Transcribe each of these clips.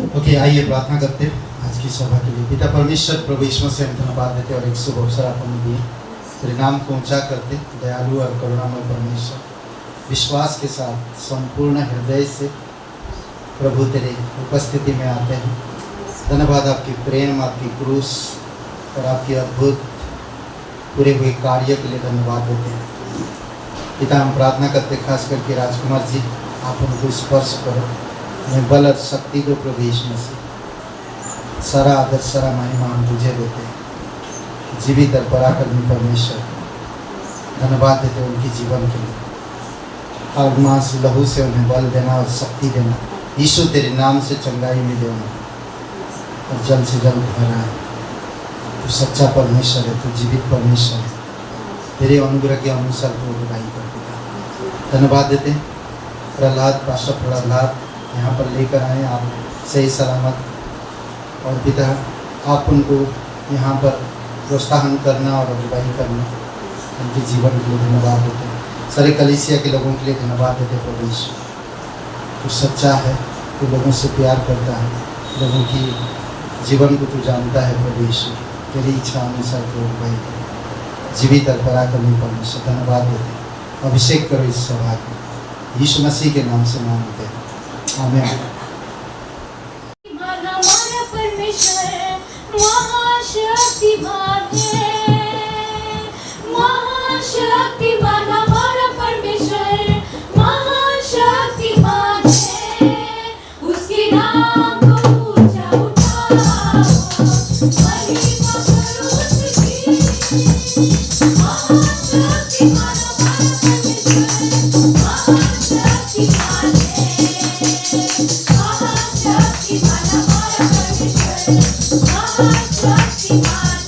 Okay, आइए प्रार्थना करते हैं आज की सभा के लिए। पिता परमेश्वर, प्रभु यीशु से हम धन्यवाद देते और एक शुभ अवसर आपने दिए तेरे नाम को ऊंचा करते। दयालु और करुणामय परमेश्वर, विश्वास के साथ संपूर्ण हृदय से प्रभु तेरे उपस्थिति में आते हैं। धन्यवाद आपकी प्रेम, आपकी क्रूस और आपकी अद्भुत पूरे हुए कार्य के लिए धन्यवाद देते हैं। पिता, हम प्रार्थना करते खास करके राजकुमार जी, आप उनको स्पर्श करो, उन्हें बल और शक्ति को प्रभु यीशु मसीह। सारा आदर, सारा महिमा हम तुझे देते हैं। जीवित और पराक्रमी परमेश्वर, धन्यवाद देते हैं उनके जीवन के लिए। और मांस लहू से उन्हें बल देना और शक्ति देना। यीशु तेरे नाम से चंगाई में देना और जल्द से जल्द घर आए। तू सच्चा परमेश्वर है, तू जीवित परमेश्वर है। तेरे अनुग्रह के अनुसार तू बुराई कर देता। धन्यवाद देते हैं प्रहलाद, पास्टर प्रहलाद यहाँ पर लेकर आए आप सही सलामत। और पिता, आप उनको यहाँ पर प्रोत्साहन करना और अगुवाई करना, उनके जीवन के लिए धन्यवाद देते हैं। सारे कलीसिया के लोगों के लिए धन्यवाद देते हैं। प्रभु यीशु, तू सच्चा है, तू लोगों से प्यार करता है, लोगों की जीवन को तू जानता है। प्रभु यीशु, तेरी इच्छा अनुसार तू अगुवाई कर। जीवित और पराक्रमी परमेश्वर, धन्यवाद देते हैं। अभिषेक करो इस सभा को, यीशु मसीह के नाम से मांगते हैं, आमीन। महाशक्तिमान है, महाशक्तिमान हमारा परमेश्वर, महाशक्तिमान है। उसके नाम को ऊंचा उठाओ, महिमा करो उसकी। महाशक्तिमान हमारा परमेश्वर, महाशक्तिमान है, महाशक्तिमान हमारा परमेश्वर, महाशक्तिमान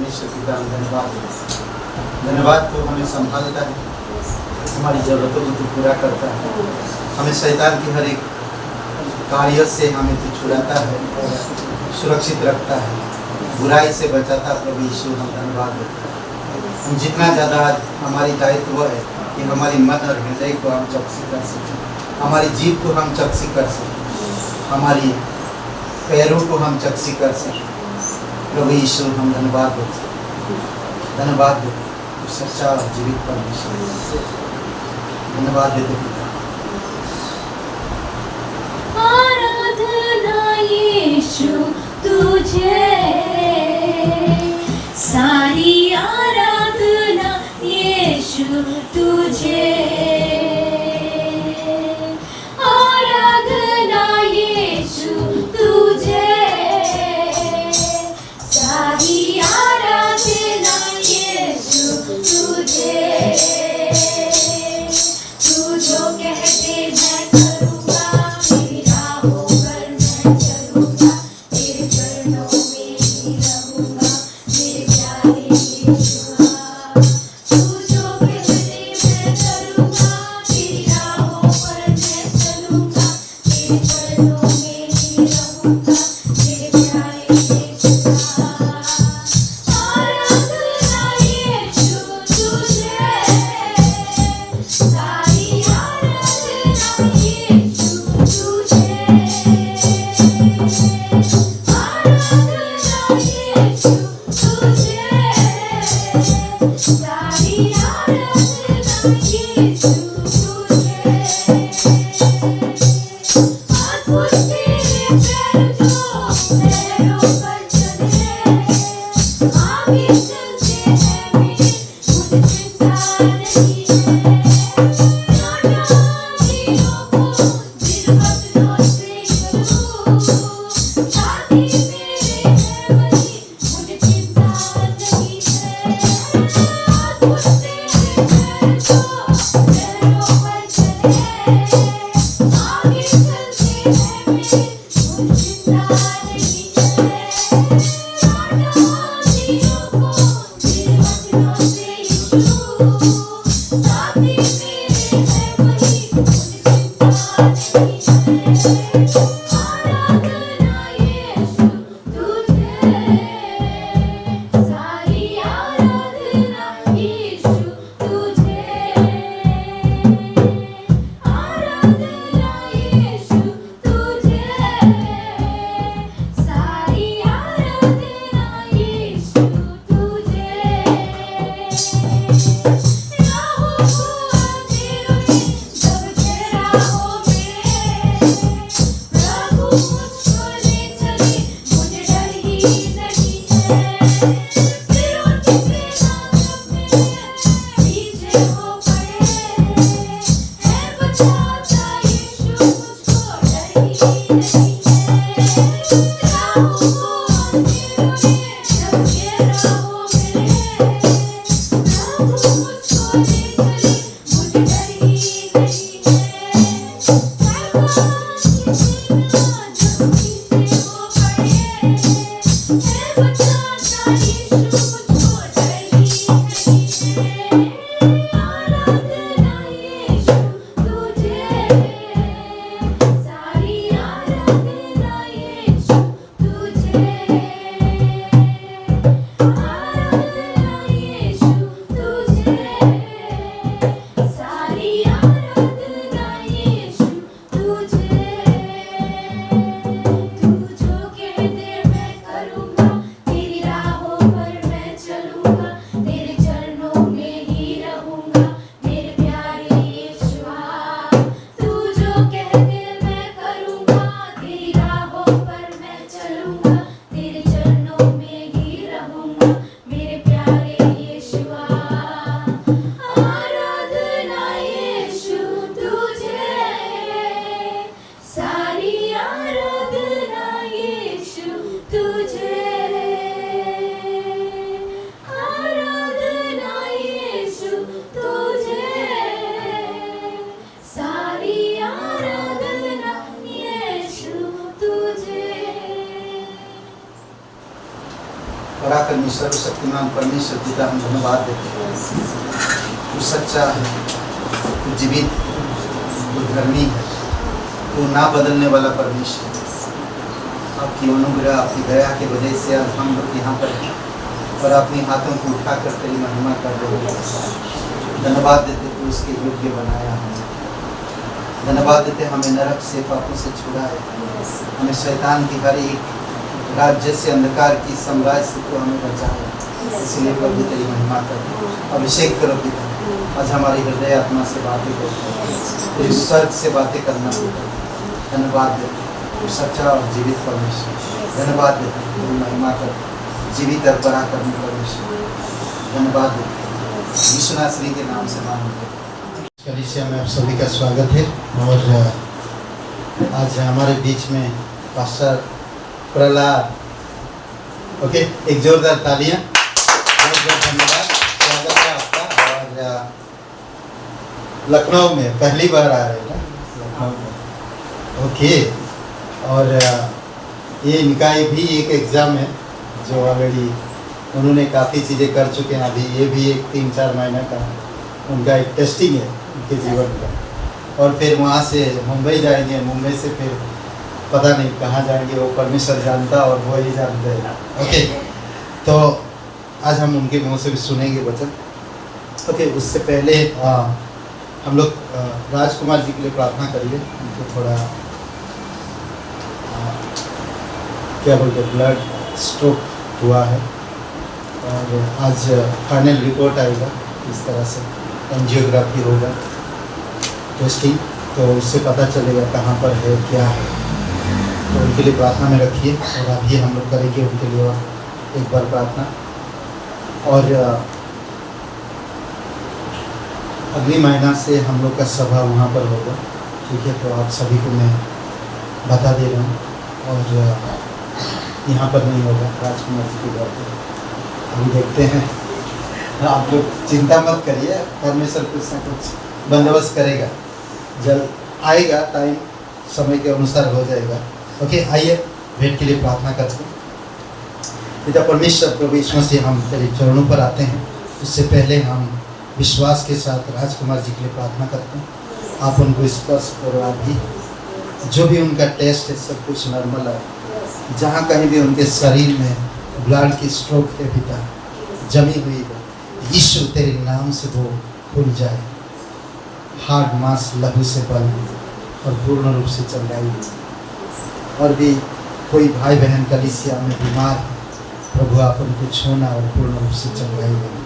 परमेश्वर पिता हम धन्यवाद देते हैं। धन्यवाद को हमें संभालता है, हमारी ज़रूरतों को तू पूरा करता है, हमें शैतान की हर एक कार्य से हमें तू छुड़ाता है, सुरक्षित रखता है, बुराई से बचाता है। प्रभु यीशु हम धन्यवाद देते हैं। हम जितना ज़्यादा आज हमारी दायित्व है कि हमारी मन और हृदय को हम चौकसी कर सकें, हमारी जीभ को हम चौकसी कर सकें, हमारी पैरों को हम चौकसी कर सकें। प्रभु यीशु हम धन्यवाद देते हैं, धन्यवाद देते हैं। तू सच्चा और जीवित परमेश्वर, धन्यवाद देते पिता। आराधना यीशु तुझे, सारी आराधना यीशु तुझे, आराधना यीशु तुझे, सारी आराधना यीशु तुझे। तू जो कहते मैं करूँगा, मेरी राहों पर मैं चलूँगा, तेरे चरणों में ही रहूँगा, मेरे प्यारे यीशुआ। तू जो कहते मैं करूँगा, तेरी राहों पर मैं चलूँगा, तेरे चरणों में ही रहूँगा, मेरे प्यारे यीशुआ। आराधना यीशु तुझे, सारी आराधना यीशु तुझे, आराधना यीशु तुझे, सारी आराधना यीशु तुझे। अद्भुत तेरे पैर जो पैरों पर चले, आगे चलते हैं मेरे, मुझे चिंता नहीं है। नाटांगियों को दिल बदलों से करूँ, साथी मेरे हैं वही, मुझे चिंता नहीं है। अद्भुत तेरे पैर जो पैरों पर चले, आगे चलते हैं मेरे, मुझे चिंता नहीं है। नाटांगियों को दिल बदलों से करूँ, साथी मेरे हैं वही, मुझे चिंता नहीं है। आराधना यीशु तुझे, सारी आराधना यीशु तुझे, आराधना यीशु तुझे, सारी आराधना यीशु तुझे। राहों को अंधेरों में दबके राहों में, प्रभु मुझको ले चले, मुझे डर ही नहीं है। फिरौन की सेना जब मेरे पीछे हो पड़े, है बचाता यीशु मुझको, डर ही नहीं है। राहों को अंधेरों में दबके राहों में, प्रभु मुझको ले चले, मुझे डर ही नहीं है। शैतान की सेना जब पीछे हो पड़े, है बचाता यीशु मुझको, डर ही नहीं है। आराधना यीशु तुझे, सारी आराधना पराक्रमी सर्वशक्तिमान परमेश्वर पिता हम धन्यवाद देते हैं। तू सच्चा है, तू जीवित, तू धर्मी है, तू ना बदलने वाला परमेश्वर। आपकी अनुग्रह, आपकी दया की वजह से आज हम लोग यहाँ पर हैं और अपने हाथों को उठाकर तेरी महिमा कर रहे हैं। धन्यवाद देते तू उसके योग्य बनाया हमें। धन्यवाद देते हमें नरक से, पापों से छुड़ाए, हमें शैतान की हर एक राज्य से, अंधकार की साम्राज्य से तू हमें बचाए। इसलिए प्रभु तेरी महिमा कर, अभिषेक करो पिता। आज हमारी हृदय आत्मा से बातें करो, तेरी स्वर्ग से बातें करना होगा। धन्यवाद देते सच्चा और जीवित परमेश्वर। धन्यवाद देते तेरी महिमा कर, जीवित और पराक्रमी परमेश्वर। धन्यवाद देते यीशु श्री के नाम से मांगते। कलीसिया में आप सभी का स्वागत है। और आज हमारे बीच में पास्टर प्रहलाद, ओके, एक जोरदार तालियां। बहुत बहुत धन्यवाद, स्वागत है आपका। और लखनऊ में पहली बार आ रहे हैं ना, लखनऊ में, ओके। और ये इनका भी एक एग्ज़ाम है जो ऑलरेडी उन्होंने काफ़ी चीज़ें कर चुके हैं। अभी ये भी एक 3-4 महीने का उनका एक टेस्टिंग है उनके जीवन का। और फिर वहाँ से मुंबई जाएंगे, मुंबई से फिर पता नहीं कहाँ जाएंगे, वो परमेश्वर जानता और वो ही जानते हैं, ओके। तो आज हम उनके मुँह से भी सुनेंगे वचन, ओके। उससे पहले हम लोग राजकुमार जी के लिए प्रार्थना करिए। उनको थोड़ा क्या बोलते हैं, ब्लड स्ट्रोक हुआ है और आज फाइनल रिपोर्ट आएगा। इस तरह से एंजियोग्राफी होगा, टेस्टिंग, तो उससे पता चलेगा कहाँ पर है, क्या है। तो उनके लिए प्रार्थना में रखिए। और अभी हम लोग करेंगे उनके लिए और एक बार प्रार्थना। और अगली महीना से हम लोग का सभा वहाँ पर होगा, ठीक है। तो आप सभी को मैं बता दे रहा हूँ। और यहाँ पर नहीं होगा, राजकुमार जी की बात है। अभी देखते हैं, आप लोग चिंता मत करिए, परमेश्वर कुछ ना कुछ बंदोबस्त करेगा, जल्द आएगा, टाइम समय के अनुसार हो जाएगा, ओके। आइए भेंट के लिए प्रार्थना करते हैं। पिता परमेश्वर, प्रभु यीशु मसीह, हम तेरे चरणों पर आते हैं। उससे पहले हम विश्वास के साथ राजकुमार जी के लिए प्रार्थना करते हैं। आप उनको स्पर्श करो। आप भी जो भी उनका टेस्ट है सब कुछ नॉर्मल है। जहाँ कहीं भी उनके शरीर में ब्लड की स्ट्रोक है पिता जमी हुई है, यीशु तेरे नाम से वो खुल जाए। हार्ट मांस लहू से बल और पूर्ण रूप से चंगाई। और भी कोई भाई बहन कलीसिया में बीमार है, प्रभु आप उनको छूना और पूर्ण रूप से चंगाई देना।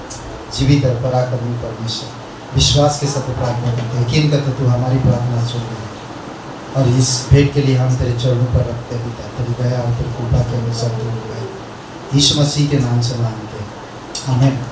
जीवित और पराक्रमी परमेश्वर, विश्वास के साथ प्रार्थना करते, यकीन करते तू हमारी प्रार्थना सुन ले। और इस भेंट के लिए हम तेरे चरणों पर रखते हैं पिता, तेरी दया और तेरी कृपा के अनुसार तू होगा। यीशु मसीह के नाम से मांगते हैं, आमीन।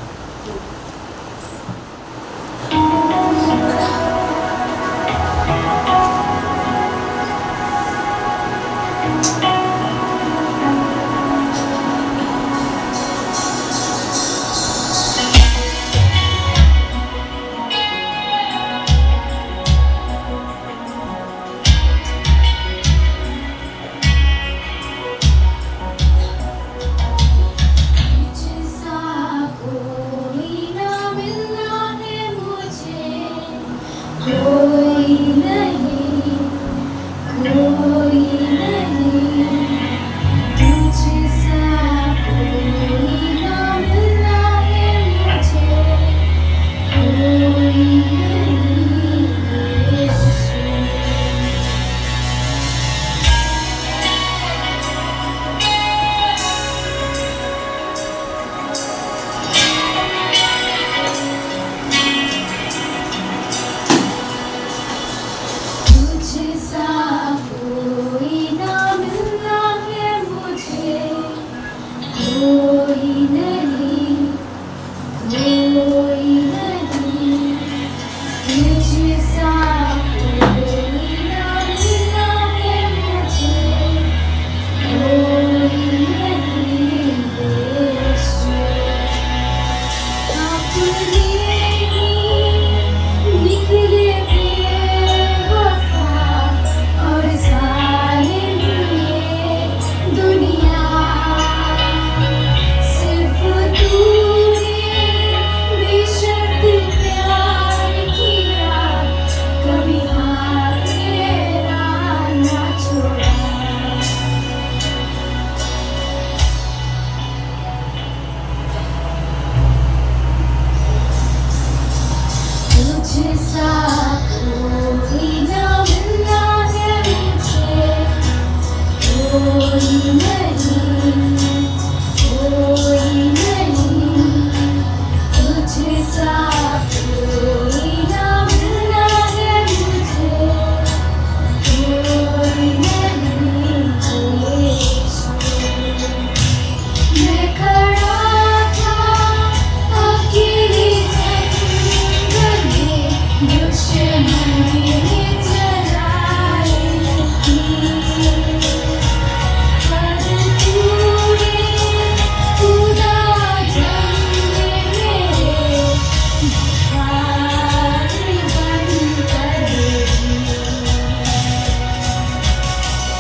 जिसा कोई ना मिलना है मुझे, कोई नहीं, कोई नहीं।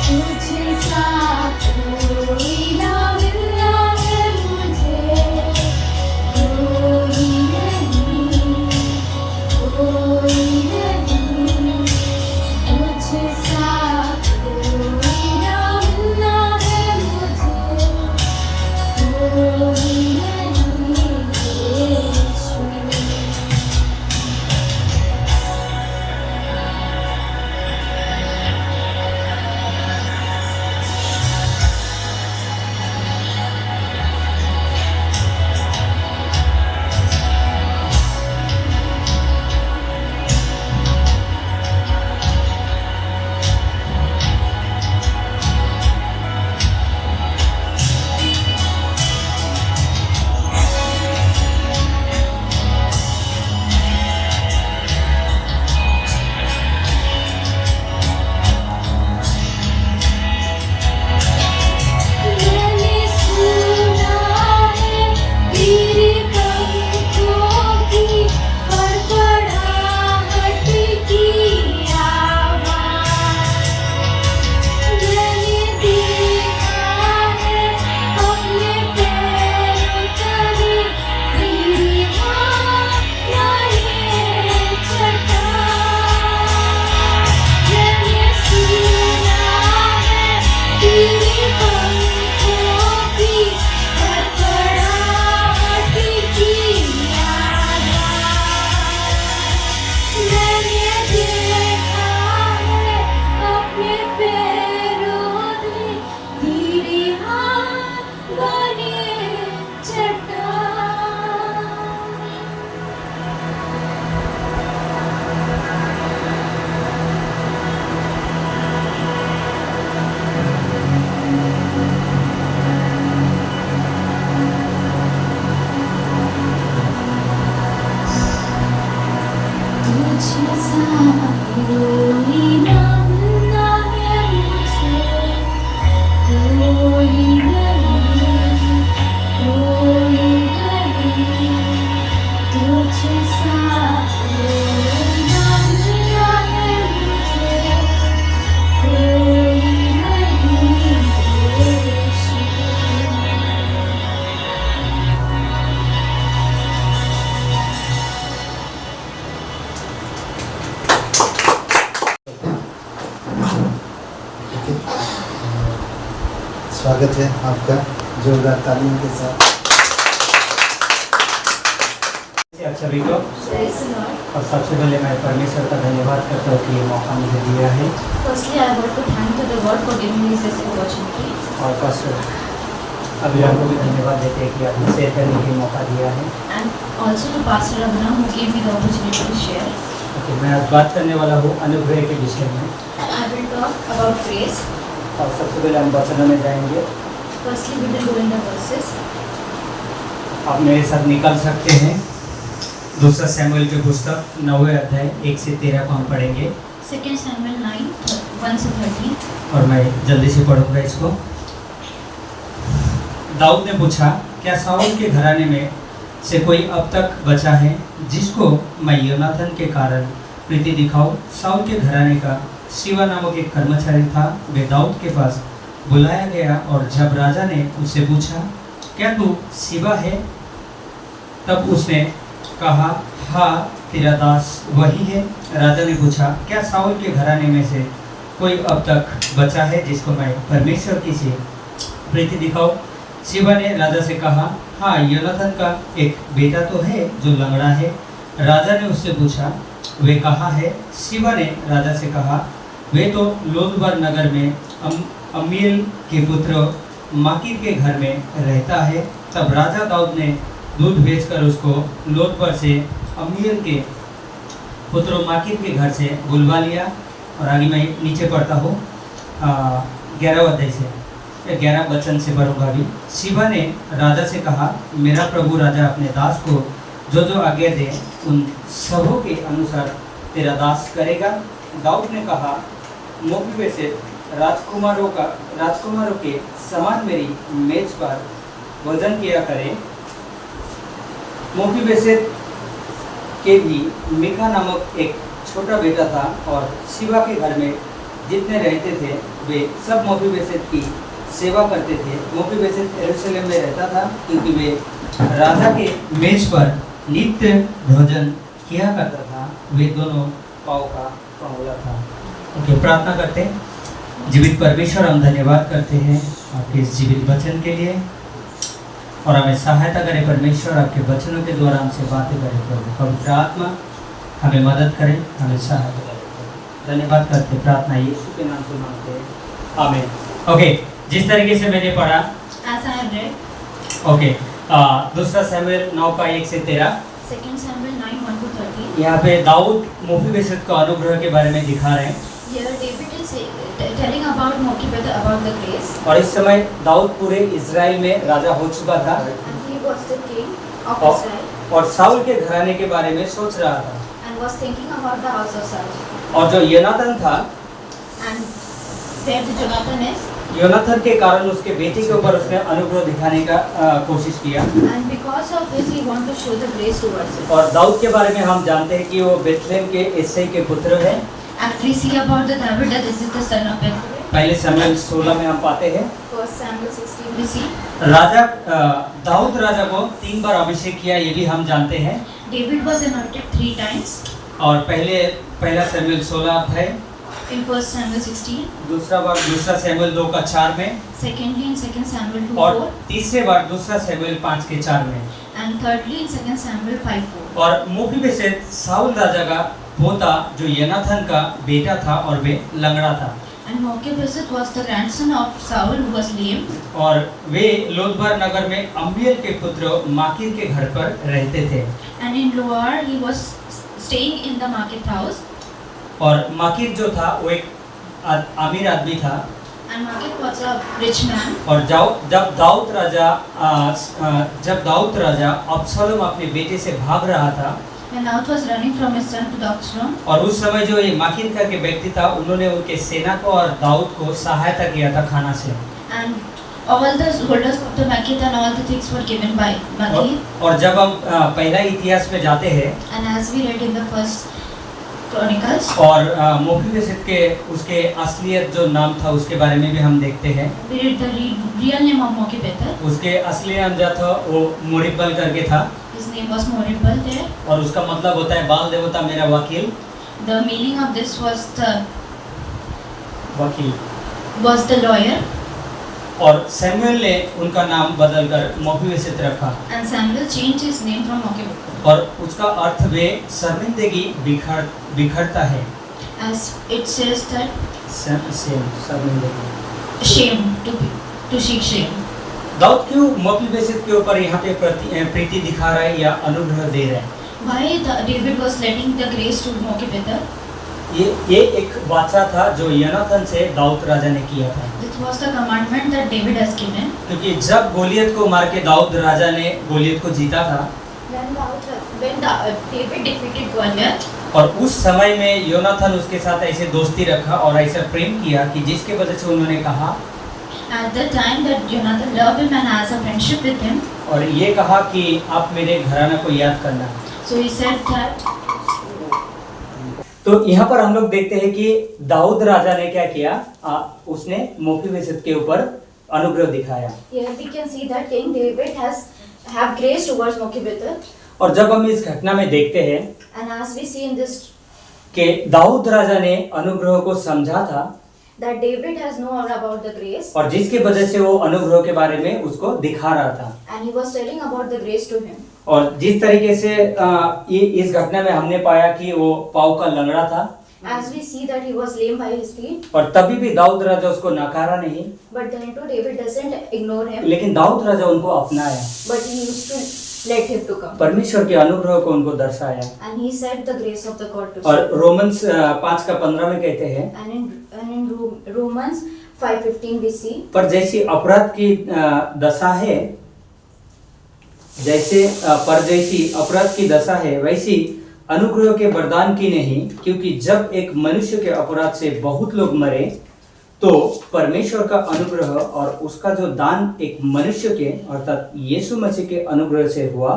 तुझसा कोई ना मिलना है मुझे, कोई नहीं, कोई नहीं, तुझसा कोई ना मिलना है मुझे, कोई नहीं यीशु। मैंने सुना है तेरे पंखों की फड़फड़ाहट की आवाज़, मैंने देखा है अपने पैरों तले तेरी मायाएं चट्टान, मैंने सुना है तेरे पंखों की फड़फड़ाहट की आवाज़, मैंने देखा है अपने पैरों तले तेरी मायाएं चट्टान। तुझसा कोई ना मिलना है मुझे, कोई नहीं, कोई नहीं, तुझसा कोई ना मिलना है मुझे, कोई नहीं यीशु। स्वागत है आपका जोरदार तालियों के साथ। आप सभी को Praise the Lord. और सबसे पहले मैं परमेश्वर का धन्यवाद करता हूँ कि ये मौका मुझे दिया है। Firstly, I want to thank to the Lord for giving me this opportunity. और पास्टर अभिराम को भी धन्यवाद देते हैं कि आपने शेयर करने की मौका दिया है। And also to Pastor Abhinam who gave me the opportunity to share. Okay, मैं आज बात करने वाला हूँ अनुग्रह के विषय में। I will talk about grace. और सबसे पहले हम वचनों में जाएंगे। Firstly, we will go in the verses. आप मेरे साथ निकल सकते हैं। दूसरा सैमुएल की पुस्तक 9वें अध्याय 1 से 13 को हम पढ़ेंगे 2 Samuel 9, 1 से 13. और मैं जल्दी से पढ़ूंगा इसको। दाऊद ने पूछा, क्या साउल के घराने में से कोई अब तक बचा है जिसको मैं योनाथन के कारण प्रीति दिखाऊं? साउल के घराने का शिवा नामक एक कर्मचारी था। वे दाऊद के पास बुलाया गया और जब राजा ने उससे पूछा, क्या तू शिवा है? तब उसने कहा, हाँ, तेरा दास वही है। राजा ने पूछा, क्या साउल के घराने में से कोई अब तक बचा है जिसको मैं परमेश्वर की से प्रीति दिखाऊं? शिवा ने राजा से कहा, हाँ, योनाथन का एक बेटा तो है जो लंगड़ा है। राजा ने उससे पूछा, वे कहाँ है? शिवा ने राजा से कहा, वे तो लोदबार नगर में अम्मीएल के पुत्र माकीर के घर में रहता है। तब राजा दाऊद ने दूध भेजकर उसको लोदबार से अम्मीएल के पुत्र माकीर के घर से बुलवा लिया। और आगे मैं नीचे पढ़ता हूँ 11 अध्याय से 11 वचन से पढ़ूंगा अभी। शिवा ने राजा से कहा, मेरा प्रभु राजा अपने दास को जो जो आज्ञा दे उन सबों के अनुसार तेरा दास करेगा। दाऊद ने कहा, मोफीबेसेत राजकुमारों के समान मेरी मेज पर भोजन किया करे। मोफीबेसेत के भी मीका नामक एक छोटा बेटा था और शिवा के घर में जितने रहते थे वे सब मोफीबेसेत की सेवा करते थे। मोफीबेसेत यरूशलेम में रहता था क्योंकि वे राजा के मेज पर नित्य भोजन किया करता था। वे दोनों पाँव का पंगुला था। ओके, प्रार्थना करते हैं। जीवित परमेश्वर, हम धन्यवाद करते हैं आपके इस जीवित वचन के लिए और हमें सहायता करें परमेश्वर, आपके वचनों के द्वारा हमसे बातें करें प्रभु। पवित्र आत्मा हमें मदद करें, हमें सहायता करें। धन्यवाद करते, प्रार्थना यीशु के नाम से मांगते हैं, आमीन। ओके, जिस तरीके से मैंने पढ़ा, As I have read, okay, दूसरा शमूएल 9 का 1 से 13, 2 Samuel 9, 1 to 13. यहाँ पे दाऊद मोफीबेसेत का अनुग्रह के बारे में दिखा रहे हैं। Here David is telling about Mephibosheth, about the grace, और इस समय दाऊद पूरे इजराइल में राजा हो चुका था and he was the king of और, Israel और साउल के घराने के बारे में सोच रहा था। and was thinking about the house of Saul. और जो योनाथन था, And where the Jonathan is, Yonatan के कारण उसके बेटे के ऊपर उसने अनुग्रह दिखाने का कोशिश किया। and because of this he want to show the grace towards it. और दाऊद के बारे में हम जानते हैं कि वो बेथलेम के इस्सै के पुत्र है। And we see about the David that this is the son of Bethlehem. पहले शमूएल 16 में हम पाते हैं 1 Samuel 16 we see. राजा दाऊद राजा को 3 बार अभिषेक किया, ये भी हम जानते हैं। David was anointed 3 times. और पहला शमूएल 16 है, In 1 Samuel 16, दूसरा शमूएल 2 का 4 में, secondly in 2 Samuel 2, और 4, तीसरे बार दूसरा शमूएल 5 के 4 में। and thirdly in 2 Samuel 5, 4. और मोफीबेसेत साउल राजा का पोता जो योनाथन का बेटा था और वे लंगड़ा था। And Mephibosheth was the grandson of Saul who was lame. और वे लोदबार नगर में अम्मीएल के पुत्र माकीर के घर पर रहते थे। And in Loar he was staying in the market house. और माकीर जो था वो एक अमीर आदमी था। And Makir was a rich man. और जब दाऊद राजा अब्सलोम अपने बेटे से भाग रहा था, When Daud was running from his son to the Absalom, और उस समय जो ये माकीर करके व्यक्ति था, उन्होंने उनके सेना को और दाऊद को सहायता किया था खाना से। and all the holders of the Makir and all the things were given by Makir. और जब हम पहला इतिहास में जाते हैं And as we read in the first Chronicles, और मोफीबेसेत के उसके असलियत जो नाम था उसके बारे में भी हम देखते हैं। we read the real name of Mephibosheth. उसके असली नाम जो था वो मोरिबल करके था, His name was Moribal there. और उसका मतलब होता है बाल देवता मेरा वकील। The meaning of this was वकील। the lawyer. और सैमुएल ने उनका नाम बदलकर मोफीबेसेत रखा, And Samuel changed his name from Mephibosheth. और उसका अर्थ वे शर्मिंदगी बिखरता है। As it says that शर्मिंदगी। shame, to seek shame. Dawood क्यों मोफीबेसेत के ऊपर यहाँ पे प्रीति दिखा रहा है या अनुग्रह दे रहा है? Why David was letting the grace to Mephibosheth? ये एक वाचा था जो योनाथन से दाऊद राजा ने किया था। This was the commandment that David has given. क्योंकि जब गोलियत को मार के दाऊद राजा ने गोलियत को जीता था, When David defeated Goliath, और उस समय में योनाथन उसके साथ ऐसे दोस्ती रखा और ऐसा प्रेम किया कि जिसके वजह से उन्होंने कहा, at the time that Jonathan loved him and has a friendship with him, और ये कहा कि आप मेरे घराना को याद करना। so he said that. तो यहाँ पर हम लोग देखते हैं कि दाऊद राजा ने क्या किया, उसने मोफीबेसेत के ऊपर अनुग्रह दिखाया। Here we can see that King David have grace towards Mephibosheth. और जब हम इस घटना में देखते हैं And as we see in this, कि दाऊद राजा ने अनुग्रह को समझा था, that David has known about the grace, और जिसकी वजह से वो अनुग्रह के बारे में उसको दिखा रहा था। and he was telling about the grace to him. और जिस तरीके से ये इस घटना में हमने पाया कि वो पाँव का लंगड़ा था, As we see that he was lame by his feet, और तभी भी दाऊद राजा उसको नकारा नहीं, but then too David doesn't ignore him, लेकिन दाऊद राजा उनको अपनाया, but he used to let him to come. परमेश्वर के अनुग्रह को उनको दर्शाया। And he said the grace of the God to और see. रोमन्स 5 का 15 में कहते हैं, And in Romans 5:15 we see, पर जैसी अपराध की दशा है, जैसी अपराध की दशा है वैसी अनुग्रह के वरदान की नहीं, क्योंकि जब एक मनुष्य के अपराध से बहुत लोग मरे तो परमेश्वर का अनुग्रह और उसका जो दान एक मनुष्य के अर्थात यीशु मसीह के अनुग्रह से हुआ,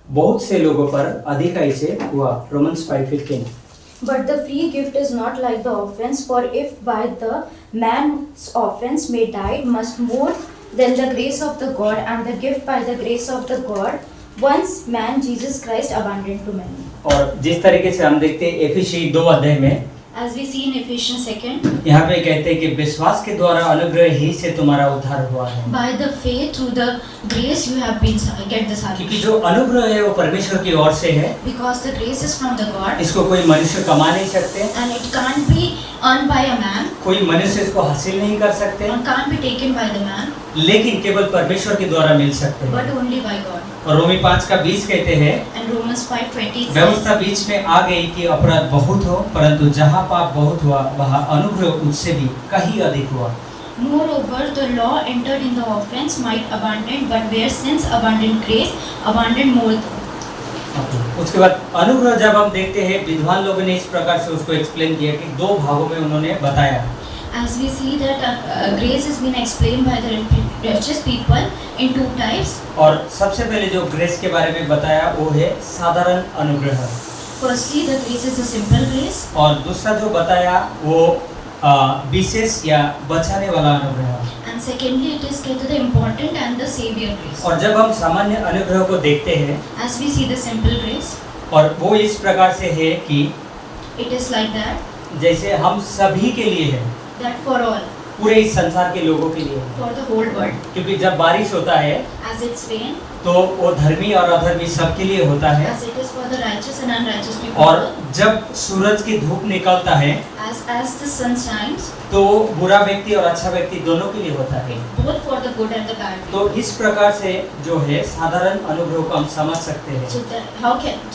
बहुत से लोगों पर अधिकाई से हुआ। Romans 5:15। But the free gift is not like the offense, for if by the man's offense may died, much more than the grace of the God and the gift by the grace of the God, once man Jesus Christ abundant to many. और जिस तरीके से हम देखते हैं एफिसी 2 अध्याय में, As we see in Ephesians 2, यहाँ पे कहते हैं कि विश्वास के द्वारा अनुग्रह ही से तुम्हारा उद्धार हुआ है। by the faith through the grace you have been get the क्योंकि salvation. जो अनुग्रह है वो परमेश्वर की ओर से है, Because the grace is from the God इसको कोई मनुष्य कमा नहीं सकते, and it can't be earned by a man कोई मनुष्य इसको हासिल नहीं कर सकते, and can't be taken by the man, लेकिन केवल परमेश्वर के द्वारा मिल सकते but हैं। only by God. और रोमी 5:20 कहते हैं, And Romans 5:20 says, व्यवस्था बीच में आ गई कि अपराध बहुत हो, परंतु जहाँ पाप बहुत हुआ वहाँ अनुग्रह उससे भी कहीं अधिक हुआ। moreover, the law entered in the offense might abundant, but where sin's abundant grace, abundant more. उसके बाद अनुग्रह जब हम देखते हैं, विद्वान लोगों ने इस प्रकार से उसको एक्सप्लेन किया कि 2 भागों में उन्होंने बताया। As we see that grace has been explained by the righteous people in 2 types. और सबसे पहले जो ग्रेस के बारे में बताया वो है साधारण अनुग्रह, Firstly, the grace is a simple grace. और दूसरा जो बताया वो विशेष या बचाने वाला अनुग्रह। And secondly, it is the important and the savior grace. और जब हम सामान्य अनुग्रह को देखते हैं, As we see the simple grace, और वो इस प्रकार से है कि it is like that, जैसे हम सभी के लिए है, that for all, पूरे इस संसार के लोगों के लिए है। for the whole world, क्योंकि जब बारिश होता है as it's rain, तो वो धर्मी और अधर्मी सबके लिए होता है, as it is for the righteous and unrighteous people. और जब सूरज की धूप निकलता है As the sun shines, तो बुरा व्यक्ति और अच्छा व्यक्ति दोनों के लिए होता है। both for the good and the bad. तो इस प्रकार से जो है साधारण अनुग्रह को हम समझ सकते हैं।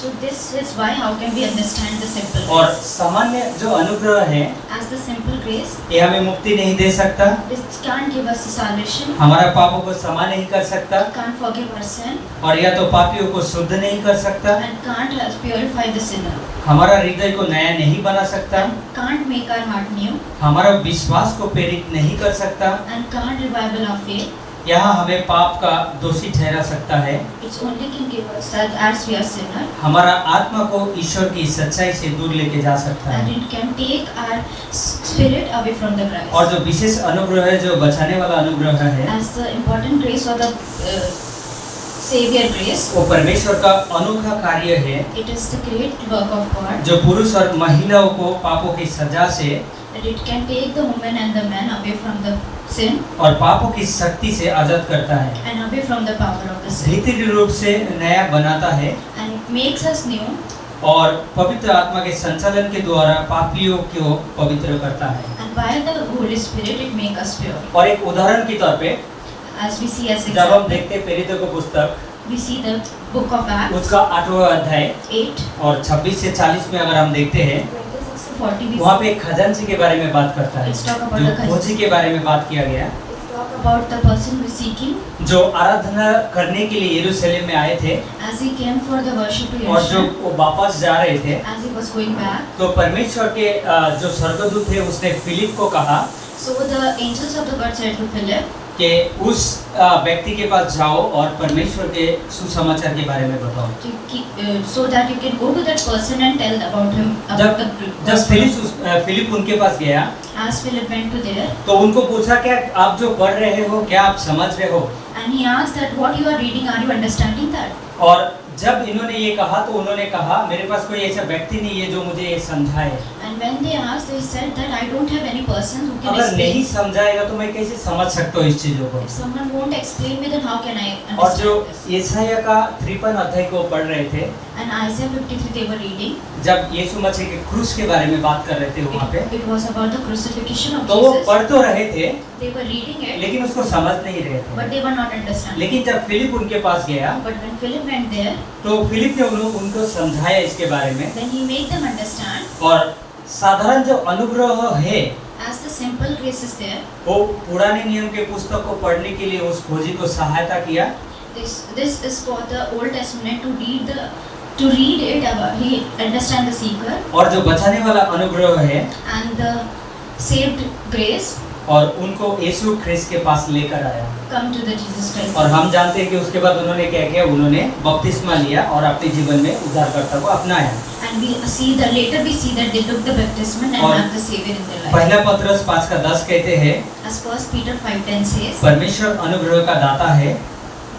So this is why how can we understand the simple और grace? सामान्य जो अनुग्रह है As the simple grace, ये हमें मुक्ति नहीं दे सकता, this can't give us the salvation, हमारा पापों को क्षमा नहीं कर सकता, can't forgive our sin, और या तो पापियों को शुद्ध नहीं कर सकता, and can't purify the sinner, हमारा हृदय को नया नहीं बना सकता, and can't make our heart new, हमारा विश्वास को प्रेरित नहीं कर सकता, and can't revival our faith. यहाँ हमें पाप का दोषी ठहरा सकता है, It's only can give us that as we are sinner, हमारा आत्मा को ईश्वर की सच्चाई से दूर लेके जा सकता and है। it can take our spirit away from the Christ. और जो विशेष अनुग्रह है, जो बचाने वाला अनुग्रह है, As the important grace or the savior grace, वो परमेश्वर का अनोखा कार्य है, it is the great work of God, जो पुरुष और महिलाओं को पापों की सजा से that it can take the woman and the man away from the sin और पापों की शक्ति से आजाद करता है, and away from the power of the sin, भीतरी रूप से नया बनाता है, and it makes us new, और पवित्र आत्मा के संचालन के द्वारा पापियों को पवित्र करता है। and by the Holy Spirit it makes us pure. और एक उदाहरण के तौर पे As we see as जब हम example, देखते हैं प्रेरितों की पुस्तक we see the book of Acts उसका 8वां अध्याय 8, और 26 से 40 में अगर हम देखते हैं, 26 to 40, we वहाँ पे एक खजांची के बारे में बात करता है, Let's talk about जो the खजांची। खोजी के बारे में बात किया गया, talk about the person who is seeking, जो आराधना करने के लिए यरूशलेम में आए थे, as he came for the worship to और जो Jerusalem, वो वापस जा रहे थे, as he was going back. तो परमेश्वर के जो स्वर्गदूत थे उसने फिलिप को कहा So the angels of the God said to Philip, कि उस व्यक्ति के पास जाओ और परमेश्वर के सुसमाचार के बारे में बताओ। so that you can go to that person and tell about him, about the जब gospel. फिलिप उनके पास गया As Philip went to there, तो उनको पूछा, क्या आप जो पढ़ रहे हो क्या आप समझ रहे हो? and he asked that what you are reading, are you understanding that? और जब इन्होंने ये कहा तो उन्होंने कहा, मेरे पास कोई ऐसा व्यक्ति नहीं है जो मुझे ये समझाए। And when they asked, they said that I don't have any person who can अगर नहीं explain. समझाएगा तो मैं कैसे समझ सकता हूँ इस चीजों को? If someone won't explain me, then how can I और जो understand this? यशायाह का 53 अध्याय को पढ़ रहे थे, And Isaiah 53 they were reading. जब यीशु मसीह के क्रूस के बारे में बात कर रहे थे वहाँ पे, It was about the crucifixion of तो वो Jesus. पढ़ तो रहे थे They were reading it, लेकिन उसको समझ नहीं रहे but थे। they were not understanding. लेकिन जब फिलिप उनके पास गया But when Philip went there, तो फिलिप ने उनको समझाया इसके बारे में। then he made them understand, और साधारण जो अनुग्रह है as the simple grace is there, वो पुराने नियम के पुस्तक को पढ़ने के लिए उस खोजी को सहायता किया, this is for the Old Testament to read it about, he understand the seeker, और जो बचाने वाला अनुग्रह है and the saved grace और उनको यीशु ख्रिस्त के पास लेकर आया। come to the Jesus Christ. और हम जानते हैं कि उसके बाद उन्होंने क्या किया, उन्होंने बपतिस्मा लिया और अपने जीवन में उद्धारकर्ता को अपनाया। And we see that later we see that they took the baptism and और have the Savior in their life. पहला पत्रस 5:10 कहते हैं, As 1 Peter 5:10 says, परमेश्वर अनुग्रह का दाता है।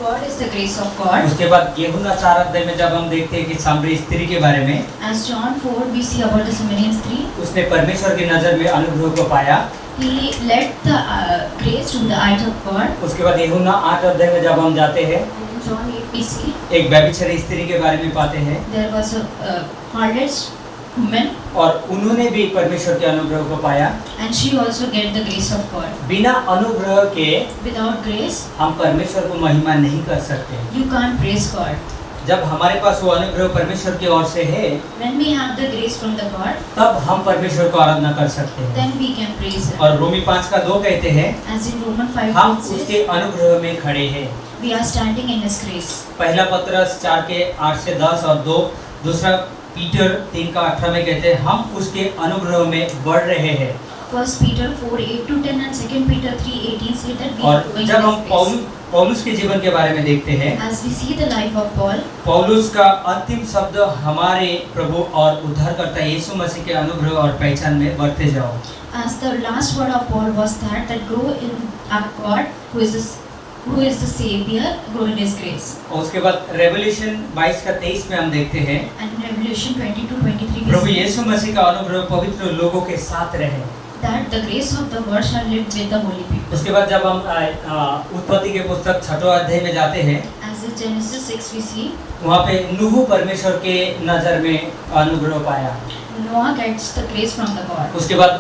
God is the grace of God. उसके बाद यूहन्ना 4 में जब हम देखते हैं कि सामरी स्त्री के बारे में, As John 4 we see about the Samaritan स्त्री. उसने परमेश्वर की नजर में अनुग्रह को पाया। He led the grace to the eyes of God. उसके बाद यूहन्ना 8 में जब हम जाते हैं, And in John 8 we see एक व्यभिचारी स्त्री के बारे में पाते हैं, there was a harlot woman और उन्होंने भी परमेश्वर के अनुग्रह को पाया। and she also get the grace of God. बिना अनुग्रह के Without grace हम परमेश्वर को महिमा नहीं कर सकते। you can't praise God. जब हमारे पास वो अनुग्रह परमेश्वर की ओर से है, When we have the grace from the God, तब हम परमेश्वर को आराधना कर सकते हैं। then we can praise Him. और रोमी 5:2 कहते हैं, As in Romans 5 हम it says, उसके अनुग्रह में खड़े हैं। we are standing in His grace. पहला पत्रस 4:8-10 और दूसरा पीटर 3:18 में कहते हैं, हम उसके अनुग्रह में बढ़ रहे हैं। 1 Peter 4:8-10 and 2 Peter 3:18 say that we और are going जब हम in His grace. पौलुस के जीवन के बारे में देखते हैं, As we see the life of Paul, पौलुस का अंतिम शब्द हमारे प्रभु और उद्धारकर्ता यीशु मसीह के अनुग्रह और पहचान में बढ़ते जाओ। as the last word of Paul was that grow in our God who is the Savior, grow in His grace. और उसके बाद रेवल्यूशन 22:23 में हम देखते हैं, And Revelation 22:23 we Prabhu see यीशु मसीह का अनुग्रह पवित्र लोगों के साथ रहे। that the grace of the Word shall live with the holy people. उसके बाद जब हम उत्पत्ति के पुस्तक 6 अध्याय में जाते हैं, As in Genesis 6 we see वहाँ पे नूह परमेश्वर के नजर में अनुग्रह पाया। Noah gets the grace from the God. उसके बाद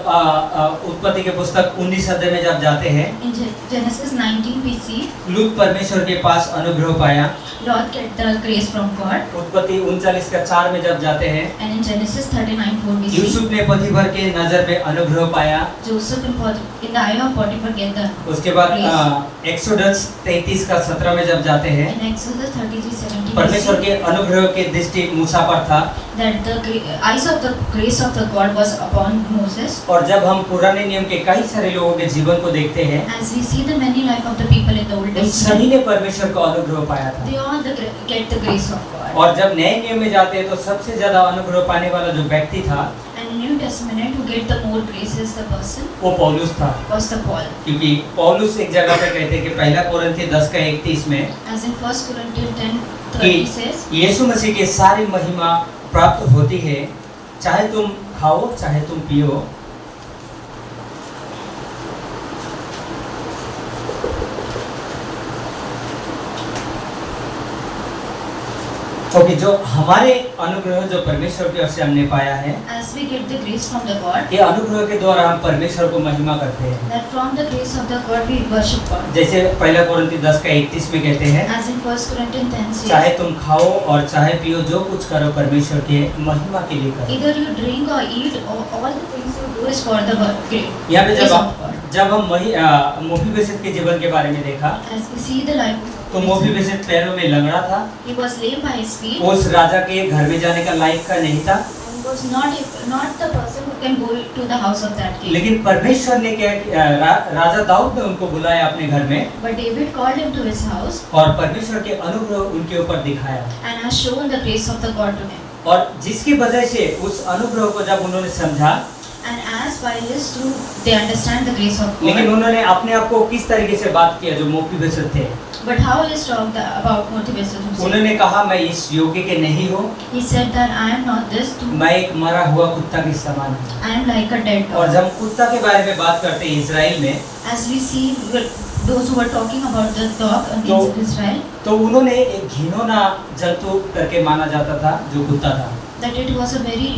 उत्पत्ति के पुस्तक 19 अध्याय में जब जाते हैं, In Genesis 19 we see लूत परमेश्वर के पास अनुग्रह पाया। Lot get the grace from God. उत्पत्ति 39:4 में जब जाते हैं, And in Genesis 39:4 we see Yusuf ने पतिभर के नजर में अनुग्रह पाया। Joseph in the eye of Potiphar get the उसके बाद एक्सोडस 33:17 में जब जाते हैं, in Exodus 33:17 we परमेश्वर see के अनुग्रह के दृष्टि मूसा पर था। that the eyes of the grace of the God was upon Moses. और जब हम पुराने नियम के कई सारे लोगों के जीवन को देखते हैं, As we see the many life of the people in the Old उन Testament, सभी ने परमेश्वर का अनुग्रह पाया they था। all get the grace of God. और जब नए नियम में जाते हैं तो सबसे ज्यादा अनुग्रह पाने वाला जो व्यक्ति था, And in New Testament, who get the more grace is the person वो पौलुस था। was the Paul. क्योंकि पौलुस एक जगह पे कहते हैं कि पहला कोरिन्थी 10:31 में As in 1 Corinthians 10:30 कि says, यीशु मसीह की सारी महिमा प्राप्त होती है, चाहे तुम खाओ चाहे तुम पियो। ओके, जो हमारे अनुग्रह जो परमेश्वर की ओर से हमने पाया है, as we get the grace from the God, ये अनुग्रह के द्वारा हम परमेश्वर को महिमा करते हैं। that from the grace of the God we worship God. जैसे पहला कोरिन्थी 10:31 में कहते हैं, As in 1 Corinthians 10 says, चाहे तुम खाओ और चाहे पियो, जो कुछ करो परमेश्वर के महिमा के लिए करो। either you drink or eat, or all the things you do is for the यहाँ पे grace of God. जब हम मोफीबेसेत के जीवन के बारे में देखा, As we see the life तो of मोफीबेसेत पैरों में लंगड़ा था, he was lame by his feet, उस राजा के घर में जाने का लायक का नहीं था। and was not the person who can go to the house of that king. लेकिन परमेश्वर ने क्या किया, राजा दाऊद ने उनको बुलाया अपने घर में, But David called him to his house और परमेश्वर के अनुग्रह उनके ऊपर दिखाया। and has shown the grace of the God to him. और जिसकी वजह से उस अनुग्रह को जब उन्होंने समझा, And as by his through they understand the grace of लेकिन God. उन्होंने अपने आप को किस तरीके से बात किया जो मोफीबेसेत थे, But how he talked about motivation? उन्होंने कहा मैं इस योग्य के नहीं हूँ, He said that I am not this, मैं एक मरा हुआ कुत्ता के समान हूँ। I am like a dead और dog. जब कुत्ता के बारे में बात करते हैं इजराइल में, As we see those who were talking about the dog तो against Israel, तो उन्होंने एक घिनौना जंतु करके माना जाता था जो कुत्ता था। that it was a very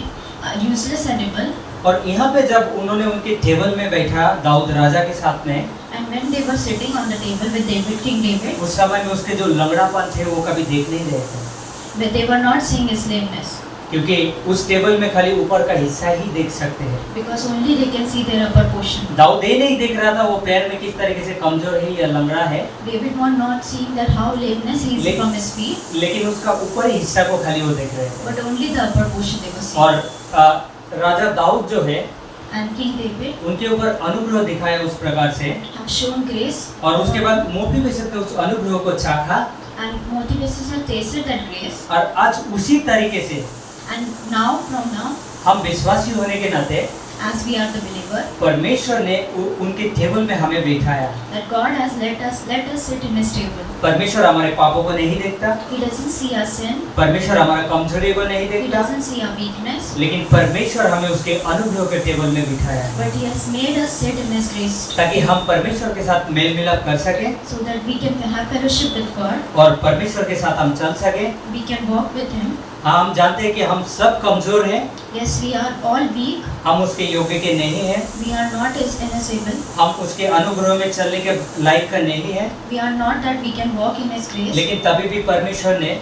useless animal. और यहाँ पे जब उन्होंने उनके टेबल में बैठा दाऊद राजा के साथ में, And when they were sitting on the table with David, King David, उस समय में उसके जो लंगड़ापन थे वो कभी देख नहीं रहे थे, but they were not seeing his lameness, क्योंकि उस टेबल में खाली ऊपर का हिस्सा ही देख सकते हैं। because only they can see their upper portion. Dawood ये नहीं देख रहा था वो पैर में किस तरीके से कमजोर है या लंगड़ा है, David was not seeing that how lameness he is लेकिन- from his feet, लेकिन उसका ऊपरी हिस्सा को खाली वो देख रहे थे। but only the upper portion they were seeing. और राजा दाऊद जो है And King David उनके ऊपर अनुग्रह दिखाया उस प्रकार से, have shown grace, और उसके बाद मोफीबेसेत ने उस अनुग्रह को चाखा, and motivation has tasted that grace, और आज उसी तरीके से And now, from now, हम विश्वासी होने के नाते as we are the believer, परमेश्वर ने उनके टेबल में हमें बिठाया। that God has let us sit in His table. परमेश्वर हमारे पापों को नहीं देखता, He doesn't see our sin. परमेश्वर हमारा कमजोरी को नहीं He देखता, doesn't see our weakness. लेकिन परमेश्वर हमें उसके अनुग्रह के टेबल में बिठाया है, But He has made us sit in His grace ताकि हम परमेश्वर के साथ मेल मिलाप कर सके so that we can have fellowship with God. और परमेश्वर के साथ हम चल सके। We can walk with Him. हम जानते हैं कि हम सब कमजोर हैं, Yes, we are all weak. हम उसके योग्य के नहीं हैं, We are not His innocent. हम उसके अनुग्रह में चलने के लायक का नहीं है, We are not that we can walk in His grace. लेकिन तभी भी परमेश्वर ने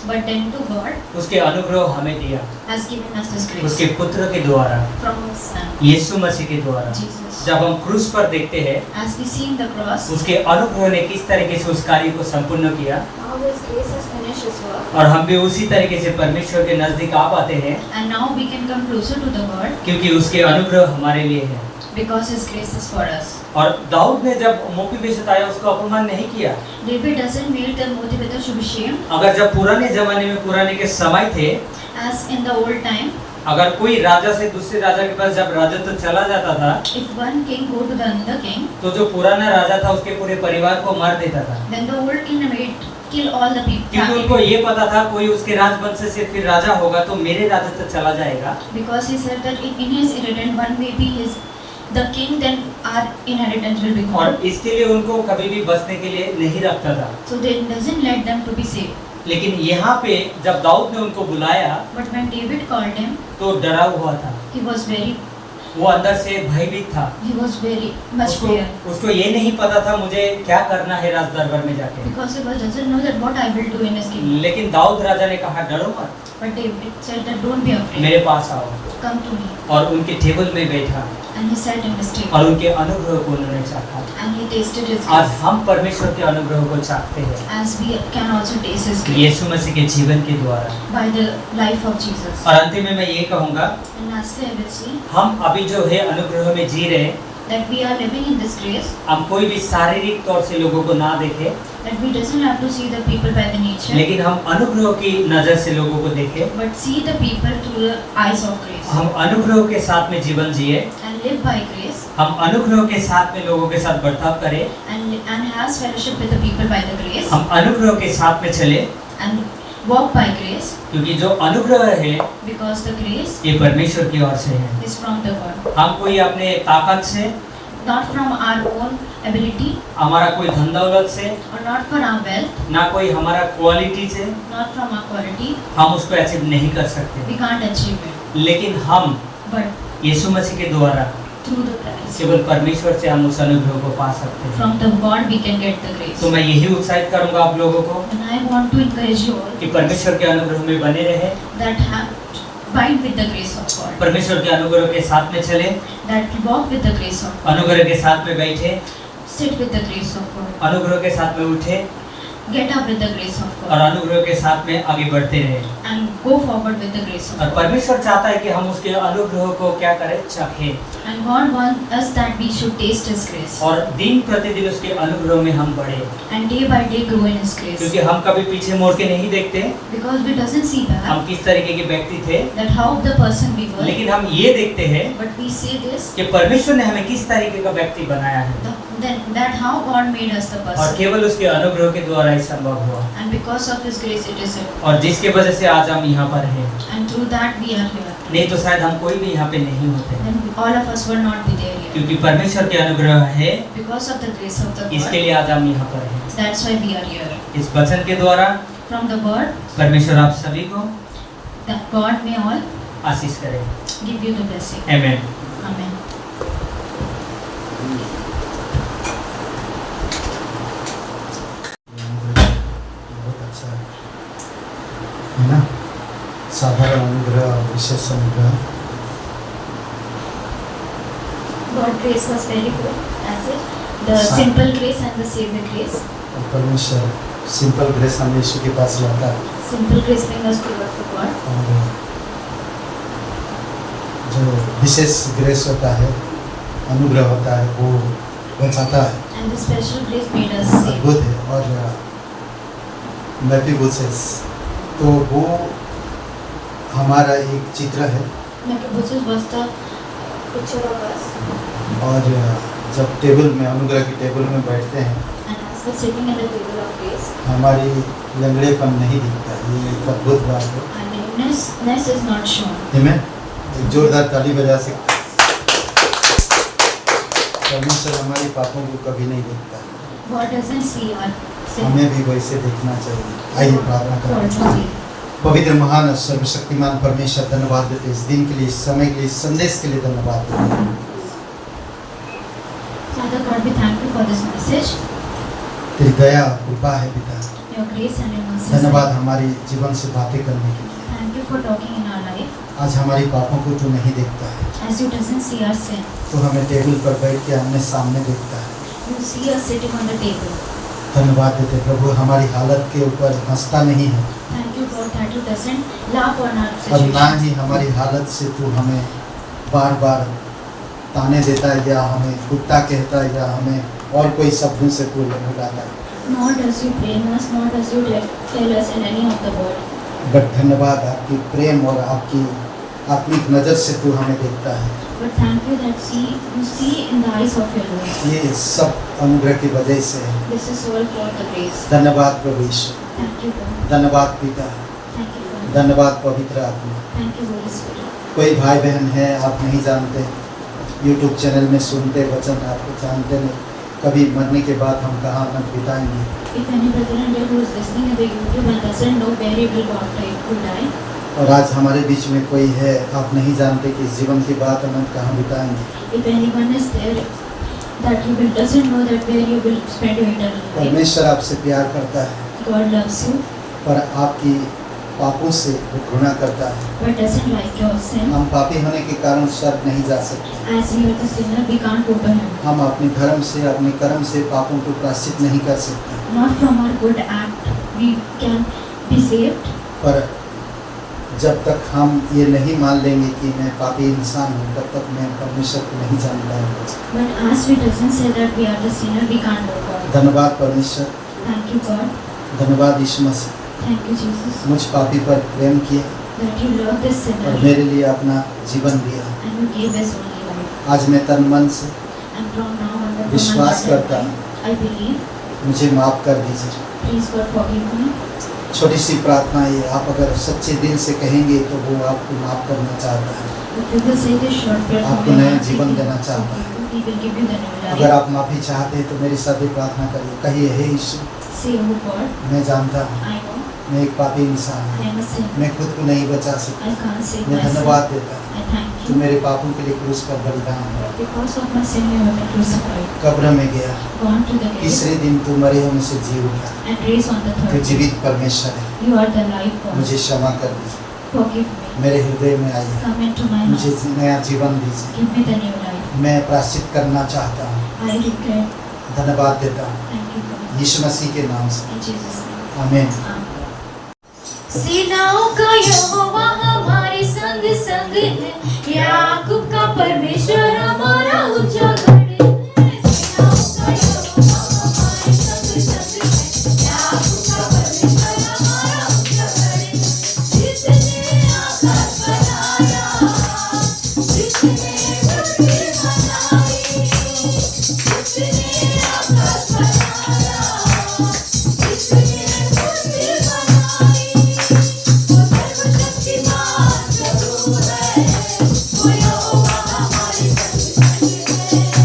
But then to God उसके अनुग्रह हमें दिया, has given us His grace उसके पुत्र के द्वारा, from His Son, यीशु मसीह के द्वारा। Jesus. जब हम क्रूस पर देखते हैं As we see in the cross, उसके अनुग्रह ने किस तरीके से उस कार्य को संपूर्ण किया, how His grace has finished His work. और हम भी उसी तरीके से परमेश्वर के नजदीक आ पाते हैं, And now we can come closer to the God क्योंकि उसके अनुग्रह हमारे लिए है। because His grace is for us. और दाऊद ने जब मोफीबोशेत आया उसको अपमान नहीं किया। David doesn't make the Mephibosheth to be shamed. अगर जब पुराने जमाने में पुराने के समय थे, As in the old time, अगर कोई राजा से दूसरे राजा के पास जब राजत्व चला जाता था, if one king go to the other king, तो जो पुराना राजा था उसके पूरे परिवार को मार देता था, then the old king made kill all the people. क्योंकि उनको ये पता था कोई उसके राजवंश से फिर राजा होगा तो मेरे राजत्व चला जाएगा। Because he said that in his inheritance one may be his the king, then our inheritance will be और gone. इसके लिए उनको कभी भी बचने के लिए नहीं रखता था। So they doesn't let them to be saved. लेकिन यहाँ पे जब दाऊद ने उनको बुलाया But when David called him, तो डरा हुआ था, he was very वो अंदर से भयभीत था। much उसको fear. उसको ये नहीं पता था मुझे क्या करना है राज दरबार में जाके। Because he doesn't know that what I will do in his kingdom. लेकिन दाऊद राजा ने कहा डरो मत, But David said that don't be afraid. मेरे पास आओ, Come to me. और उनके टेबल में बैठा And he sat in his table. और उनके अनुग्रह को उन्होंने चाखा। And he tasted his आज grace. हम परमेश्वर के अनुग्रह को चाहते हैं, As we can also taste his grace यीशु मसीह के जीवन के द्वारा। by the life of Jesus. और अंतिम में मैं ये कहूँगा, And lastly, I will say हम अभी जो है अनुग्रह में जी रहे हैं, that we are living in this grace. हम कोई भी शारीरिक तौर से लोगों को ना देखें, That we doesn't have to see the people by the nature, लेकिन हम अनुग्रह की नजर से लोगों को देखें। but see the people through the eyes of grace. हम अनुग्रह के साथ में जीवन जिए, And live by grace. हम अनुग्रह के साथ में लोगों के साथ बर्ताव करें, And has fellowship with the people by the grace. हम अनुग्रह के साथ में चले, And walk by grace. क्योंकि जो अनुग्रह है Because the grace ये परमेश्वर की ओर से है। is from the God. हम कोई अपने ताकत से, Not from our own ability, हमारा कोई धन दौलत से, or not for our wealth, ना कोई हमारा क्वालिटी से not from our quality, हम उसको अचीव नहीं कर सकते, we can't achieve it. लेकिन हम But यीशु मसीह के द्वारा through the Christ, केवल परमेश्वर से हम उस अनुग्रह को पा सकते हैं। from the God we can get the grace. तो मैं यही उत्साहित करूंगा आप लोगों को And I want to encourage you all कि परमेश्वर के अनुग्रह में बने रहे, that bind with the grace of God, परमेश्वर के अनुग्रह के साथ में चले, that walk with the grace of God, अनुग्रह के साथ में बैठे, sit with the grace of God, अनुग्रह के साथ में उठे get up with the grace of और God, अनुग्रह के साथ में आगे बढ़ते रहे। and go forward with the grace of और God. परमेश्वर चाहता है कि हम उसके अनुग्रह को क्या करें, चखें, And God wants us that we should taste His grace, और दिन प्रतिदिन उसके अनुग्रह में हम बढ़े, and day by day grow in His grace. क्योंकि हम कभी पीछे मोड़ के नहीं देखते Because we doesn't see back हम किस तरीके के व्यक्ति थे, that how the person we were, लेकिन हम ये देखते हैं but we see this, कि परमेश्वर ने हमें किस तरीके का व्यक्ति बनाया है, then that how God made us the और person, केवल उसके अनुग्रह के द्वारा ही संभव हुआ, and because of His grace it is it, और जिसके वजह से आज हम यहाँ पर हैं। and through that we are here. नहीं तो शायद हम कोई भी यहाँ पे नहीं होते, Then all of us will not be there here. क्योंकि परमेश्वर के अनुग्रह है, Because of the grace of the इसके God, लिए आज हम यहाँ पर हैं। that's why we are here. इस वचन के द्वारा From the word, परमेश्वर आप सभी को that God may all आशीष करे। give you the blessing. Amen. Amen. बहुत अच्छा है ना, साधारण अनुग्रह और विशेष अनुग्रह। God grace was very good. That's it. The Sa- simple grace and the saving grace. और परमेश्वर सिंपल ग्रेस हमें यीशु के पास लाता है, Simple grace brings us towards the God. और जो विशेष ग्रेस होता है, अनुग्रह होता है, वो बचाता है, And the special grace made us saved. अद्भुत है। और मेफीबोशेत तो वो हमारा एक चित्र है Macrobosis was the picture of us, और जब टेबल में अनुग्रह की टेबल में बैठते हैं and as we're sitting at the table of grace, हमारी लंगड़ेपन नहीं दिखता। ये एक अद्भुत बात है। and lameness is not shown. आमीन। एक जोरदार ताली बजा सकते हैं। परमेश्वर हमारे पापों को कभी नहीं देखता। God doesn't see our sin. हमें भी वैसे देखना चाहिए। आइए प्रार्थना God करें। to see. पवित्र महान और सर्वशक्तिमान परमेश्वर धन्यवाद देते इस दिन के लिए, इस समय के लिए, इस संदेश के लिए धन्यवाद देते हैं। Father God, we thank you for this message. तेरी दया और कृपा है पिता। Your grace and your mercy. धन्यवाद हमारे जीवन से बातें करने के लिए। Thank you for talking in our life. आज हमारी पापों को तू नहीं देखता है, As you doesn't see our sin, तो हमें टेबल पर बैठ के आमने सामने देखता है। you see us sitting on the table. धन्यवाद देते प्रभु, हमारी हालत के ऊपर हंसता नहीं है Thank you God that you doesn't laugh on our और ना situation. ही हमारी हालत से तू हमें बार बार ताने देता है या हमें कुत्ता कहता है या हमें और कोई शब्दों से तू बुलाता है। Nor does you blame us, nor does you tell us in any of the word. But धन्यवाद आपकी प्रेम और आपकी आत्मिक नज़र से तू हमें देखता है। But thank you that you see in the eyes of your Lord. ये सब अनुग्रह की वजह से है। This is all for the grace. धन्यवाद प्रभु यीशु, Thank you God. धन्यवाद पिता, Thank you Father. धन्यवाद पवित्र आत्मा। Thank you Holy Spirit. कोई भाई बहन है आप नहीं जानते, यूट्यूब चैनल में सुनते वचन आपको जानते नहीं, कभी मरने के बाद हम कहाँ अनंत बिताएंगे। If any brother and dear who is listening at the YouTube and doesn't know where he will go after he will die, और आज हमारे बीच में कोई है आप नहीं जानते कि इस जीवन के बाद अनंत कहाँ बिताएंगे। if anyone is there that he will doesn't know that where you will spend your eternal life, परमेश्वर आपसे प्यार करता है God loves you पर आपकी पापों से वो घृणा करता है। but doesn't like your sin. हम पापी होने के कारण स्वर्ग नहीं जा सकते। As we are the sinner, we can't go to him. हम अपने धर्म से अपने कर्म से पापों को प्रायश्चित नहीं कर सकते, Not from our good act we can be saved. पर जब तक हम ये नहीं मान लेंगे कि मैं पापी इंसान हूँ तब तक मैं परमेश्वर को नहीं जान पाऊंगा। But as we doesn't say that we are the sinner, we can't go God. धन्यवाद परमेश्वर, Thank you God. धन्यवाद यीशु मसीह, Thank you Jesus. मुझ पापी पर प्रेम किया That you love this और sinner मेरे लिए अपना जीवन दिया। and you gave us only life. आज मैं तन मन से And from now on, from my विश्वास heart and करता mind, I believe. मुझे माफ कर दीजिए। Please God forgive me. छोटी सी प्रार्थना है, आप अगर सच्चे दिल से कहेंगे तो वो आपको माफ करना चाहता है। If you will say this short prayer from आपको your नया heart, जीवन he देना will चाहता है। forgive you. He will give you the new अगर life. आप माफी चाहते हैं तो मेरे साथ भी प्रार्थना करिए, कहिए हे यीशु, Say, oh God, मैं जानता हूँ I know मैं एक पापी इंसान I हूँ, am a sinner. मैं खुद को नहीं बचा सकता। I can't save मैं myself. धन्यवाद देता हूँ I thank तू you. मेरे पापों के लिए क्रूस पर बलिदान हुआ, Because of my sin, you have been crucified. कब्र में गया, Gone to the grave तीसरे दिन तू मरे होने से जी उठा, and raised on the तू third day. जीवित परमेश्वर है। You are the life God. मुझे क्षमा कर दीजिए, Forgive me. मेरे हृदय में आइए, Come into my मुझे heart. नया जीवन दीजिए। Give me the new life. मैं प्रायश्चित करना चाहता हूँ, I regret. धन्यवाद देता हूँ Thank you God. यीशु मसीह के नाम से, In Jesus' name. आमीन। Amen. सेनाओं का यहोवा हमारे संग संग है, याकूब का परमेश्वर हमारा ऊंचा गढ़ है। सेनाओं का यहोवा हमारे संग संग है, याकूब का परमेश्वर हमारा ऊंचा गढ़ है। जिसने आकाश बनाया, जिसने पृथ्वी बनाई, जिसने आकाश बनाया, जिसने पृथ्वी बनाई, वो सर्वशक्तिमान प्रभु है, वो यहोवा हमारे संग संग है।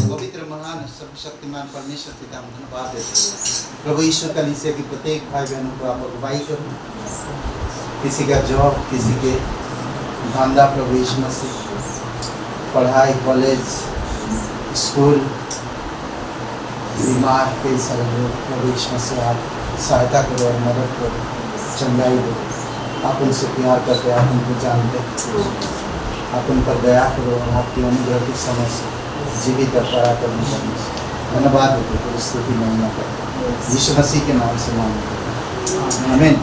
पवित्र महान सर्वशक्तिमान परमेश्वर पिता हम धन्यवाद देते हैं। प्रभु यीशु कलीसिया की प्रत्येक भाई बहनों को आप अगुवाई करो, किसी का जॉब, किसी के धंधा, प्रभु यीशु मसीह, पढ़ाई, कॉलेज, स्कूल, बीमार कई सारे लोग, प्रभु यीशु मसीह आप सहायता करो और मदद करो, चंगाई दो। आप उनसे प्यार करते, आप उनको जानते, आप उन पर दया करो और आपकी अनुग्रह की समय से जीवित और पराक्रम करने से धन्यवाद देते, तो स्तुति महिमा करते, यीशु मसीह के नाम से मांगते हैं, आमीन।